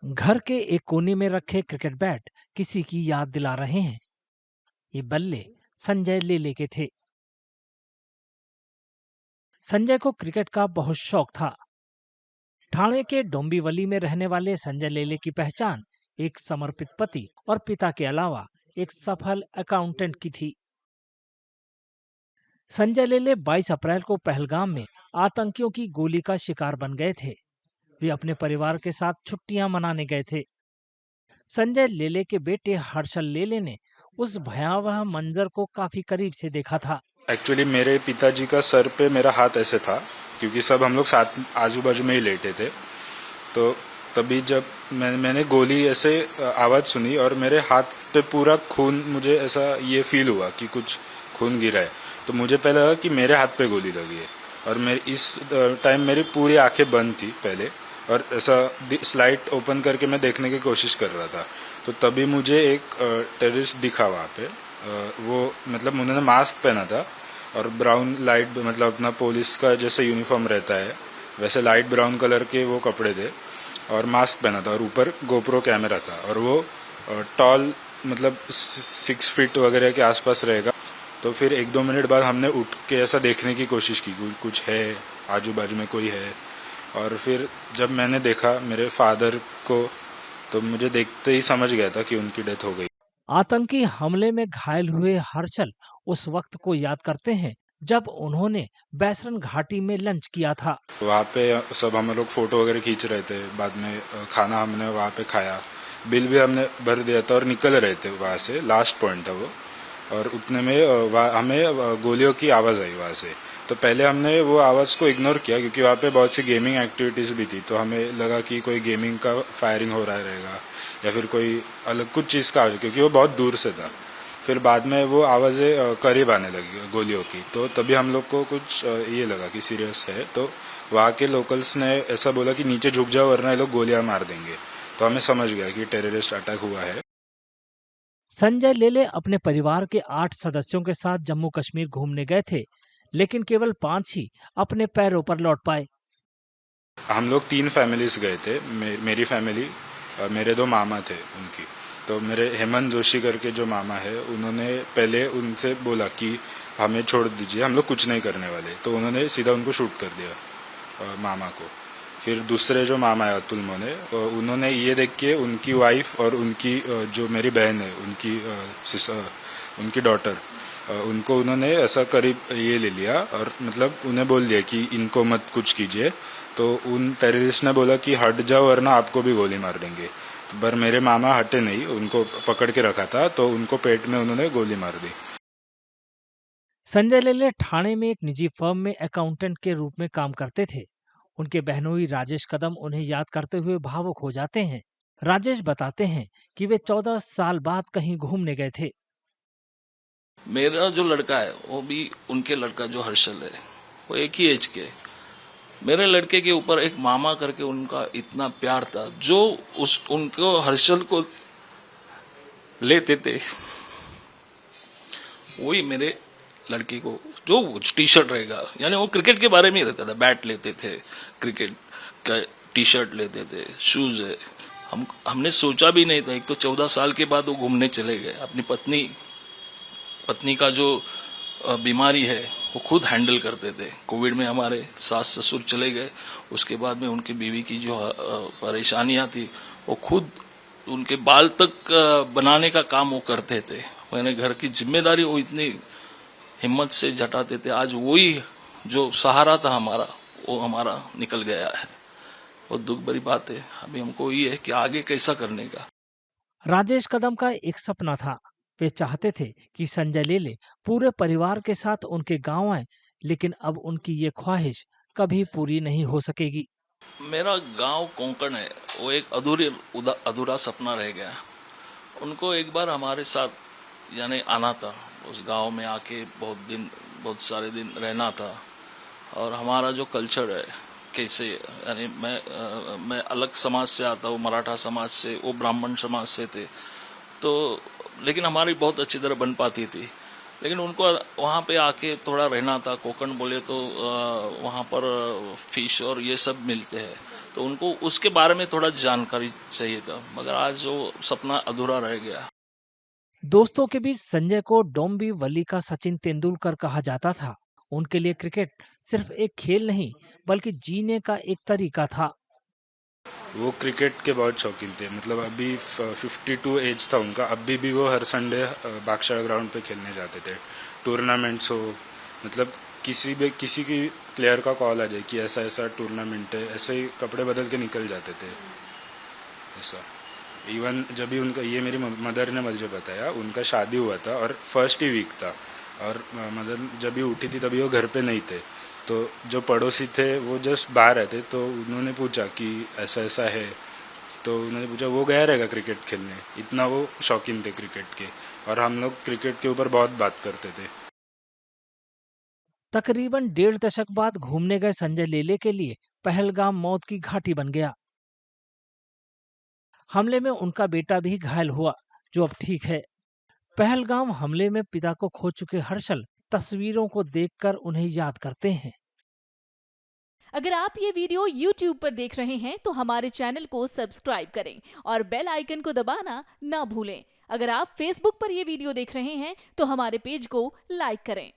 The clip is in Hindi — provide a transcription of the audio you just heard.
घर के एक कोने में रखे क्रिकेट बैट किसी की याद दिला रहे हैं। ये बल्ले संजय लेले के थे। संजय को क्रिकेट का बहुत शौक था। ठाणे के डोंबिवली में रहने वाले संजय लेले की पहचान एक समर्पित पति और पिता के अलावा एक सफल अकाउंटेंट की थी। संजय लेले 22 अप्रैल को पहलगाम में आतंकियों की गोली का शिकार बन गए थे। वे अपने परिवार के साथ छुट्टियां मनाने गए थे। संजय लेले के बेटे हर्षल लेले ने उस भयावह मंजर को काफी करीब से देखा था। एक्चुअली मेरे पिताजी का सर पे मेरा हाथ ऐसे था, क्योंकि सब हम लोग साथ आजू बाजू में ही लेटे थे। तो तभी जब मैंने गोली ऐसे आवाज़ सुनी और मेरे हाथ पे पूरा खून, मुझे ऐसा ये फील हुआ कि कुछ खून गिरा है। तो मुझे पहले लगा कि मेरे हाथ पे गोली लगी है, और मेरी इस टाइम मेरी पूरी आंखें बंद थी पहले, और ऐसा स्लाइड ओपन करके मैं देखने की कोशिश कर रहा था। तो तभी मुझे एक टेररिस्ट दिखा वहाँ पे। वो मतलब उन्होंने मास्क पहना था और ब्राउन लाइट, मतलब अपना पुलिस का जैसे यूनिफॉर्म रहता है वैसे लाइट ब्राउन कलर के वो कपड़े थे और मास्क पहना था, और ऊपर गोप्रो कैमरा था, और वो टॉल मतलब 6 फीट वगैरह के आसपास रहेगा। तो फिर 1-2 मिनट बाद हमने उठ के ऐसा देखने की कोशिश की कुछ है आजू बाजू में, कोई है। और फिर जब मैंने देखा मेरे फादर को, तो मुझे देखते ही समझ गया था कि उनकी डेथ हो गई। आतंकी हमले में घायल हुए हर्षल उस वक्त को याद करते हैं जब उन्होंने बैसरन घाटी में लंच किया था। वहाँ पे सब हम लोग फोटो वगैरह खींच रहे थे, बाद में खाना हमने वहाँ पे खाया, बिल भी हमने भर दिया था और निकल रहे थे वहाँ से। लास्ट पॉइंट था वो, और उतने में हमें गोलियों की आवाज़ आई वहाँ से। तो पहले हमने वो आवाज़ को इग्नोर किया, क्योंकि वहाँ पे बहुत सी गेमिंग एक्टिविटीज़ भी थी, तो हमें लगा कि कोई गेमिंग का फायरिंग हो रहा रहेगा या फिर कोई अलग कुछ चीज़ का आवाज़, क्योंकि वो बहुत दूर से था। फिर बाद में वो आवाज़ें करीब आने लगी गोलियों की, तो तभी हम लोग को कुछ ये लगा कि सीरियस है। तो वहाँ के लोकल्स ने ऐसा बोला कि नीचे झुक जाओ वरना ये लोग गोलियां मार देंगे। तो हमें समझ गया कि टेररिस्ट अटैक हुआ है। संजय लेले अपने परिवार के 8 सदस्यों के साथ जम्मू कश्मीर घूमने गए थे, लेकिन केवल 5 ही अपने पैरों पर लौट पाए। हम लोग 3 फैमिलीज गए थे। मेरी फैमिली, मेरे 2 मामा थे उनकी। तो मेरे हेमंत जोशी करके जो मामा है, उन्होंने पहले उनसे बोला कि हमें छोड़ दीजिए, हम लोग कुछ नहीं करने वाले। तो उन्होंने सीधा उनको शूट कर दिया मामा को। फिर दूसरे जो मामा है अतुल मोने, उन्होंने ये देख के उनकी वाइफ और उनकी जो मेरी बहन है उनकी डॉटर, उनको उन्होंने ऐसा करीब ये ले लिया और मतलब उन्हें बोल दिया कि इनको मत कुछ कीजिए। तो उन टेररिस्ट ने बोला कि हट जाओ वरना आपको भी गोली मार देंगे। पर मेरे मामा हटे नहीं, उनको पकड़ के रखा था, तो उनको पेट में उन्होंने गोली मार दी। संजय लेले ठाणे में एक निजी फर्म में अकाउंटेंट के रूप में काम करते थे। उनके बहनोई राजेश कदम उन्हें याद करते हुए भावुक हो जाते हैं। राजेश बताते हैं कि वे 14 साल बाद कहीं घूमने गए थे। मेरा जो लड़का है वो भी उनके लड़का जो हर्षल है, वो एक ही एज के। मेरे लड़के के ऊपर एक मामा करके उनका इतना प्यार था, जो उनको हर्षल को लेते थे, वही मेरे लड़के को जो टी शर्ट रहेगा, यानी वो क्रिकेट के बारे में ही रहता था। बैट लेते थे, क्रिकेट का टी शर्ट लेते थे, शूज है। हमने सोचा भी नहीं था। एक तो 14 साल के बाद वो घूमने चले गए। अपनी पत्नी का जो बीमारी है वो खुद हैंडल करते थे। कोविड में हमारे सास ससुर चले गए, उसके बाद में उनकी बीवी की जो परेशानियां थी वो खुद उनके बाल तक बनाने का काम वो करते थे। मैंने घर की जिम्मेदारी वो इतनी हिम्मत से जटाते थे। आज वही जो सहारा था हमारा, वो हमारा निकल गया है। बहुत दुख भरी बात है। अभी हमको ये है कि आगे कैसा करने का। राजेश कदम का एक सपना था। वे चाहते थे कि संजय लेले पूरे परिवार के साथ उनके गांव आए, लेकिन अब उनकी ये ख्वाहिश कभी पूरी नहीं हो सकेगी। मेरा गांव कोंकण है, वो एक अधूरा सपना रह गया। उनको एक बार हमारे साथ यानी आना था, उस गांव में आके बहुत सारे दिन रहना था। और हमारा जो कल्चर है कैसे, यानी मैं अलग समाज से आता हूँ, मराठा समाज से, वो ब्राह्मण समाज से थे। तो लेकिन हमारी बहुत अच्छी तरह बन पाती थी। लेकिन उनको वहाँ पे आके थोड़ा रहना था। कोकण बोले तो वहाँ पर फिश और ये सब मिलते हैं, तो उनको उसके बारे में थोड़ा जानकारी चाहिए था, मगर आज वो सपना अधूरा रह गया। दोस्तों के बीच संजय को डोंबिवली का सचिन तेंदुलकर कहा जाता था। उनके लिए क्रिकेट सिर्फ एक खेल नहीं बल्कि जीने का एक तरीका था। वो क्रिकेट के बहुत शौकीन थे, मतलब अभी 52 एज था उनका, अभी भी वो हर संडे बागशाला ग्राउंड पे खेलने जाते थे। टूर्नामेंट्स हो, मतलब किसी की प्लेयर का कॉल आ जाए कि ऐसा ऐसा टूर्नामेंट है, ऐसे ही कपड़े बदल के निकल जाते थे ऐसा। इवन जब भी उनका, ये मेरी मदर ने मुझे बताया, उनका शादी हुआ था और फर्स्ट ही वीक था, और मदर जब भी उठी थी तभी वो घर पे नहीं थे, तो जो पड़ोसी थे वो जस्ट बाहर रहते, तो उन्होंने पूछा कि ऐसा ऐसा है, तो उन्होंने पूछा वो गया रहेगा क्रिकेट खेलने। इतना वो शौकीन थे क्रिकेट के, और हम लोग क्रिकेट के ऊपर बहुत बात करते थे। तकरीबन 1.5 दशक बाद घूमने गए संजय लेले के लिए पहलगाम मौत की घाटी बन गया। हमले में उनका बेटा भी घायल हुआ, जो अब ठीक है। पहलगाम हमले में पिता को खो चुके हर्षल तस्वीरों को देखकर उन्हें याद करते हैं। अगर आप ये वीडियो YouTube पर देख रहे हैं तो हमारे चैनल को सब्सक्राइब करें और बेल आइकन को दबाना ना भूलें। अगर आप Facebook पर ये वीडियो देख रहे हैं तो हमारे पेज को लाइक करें।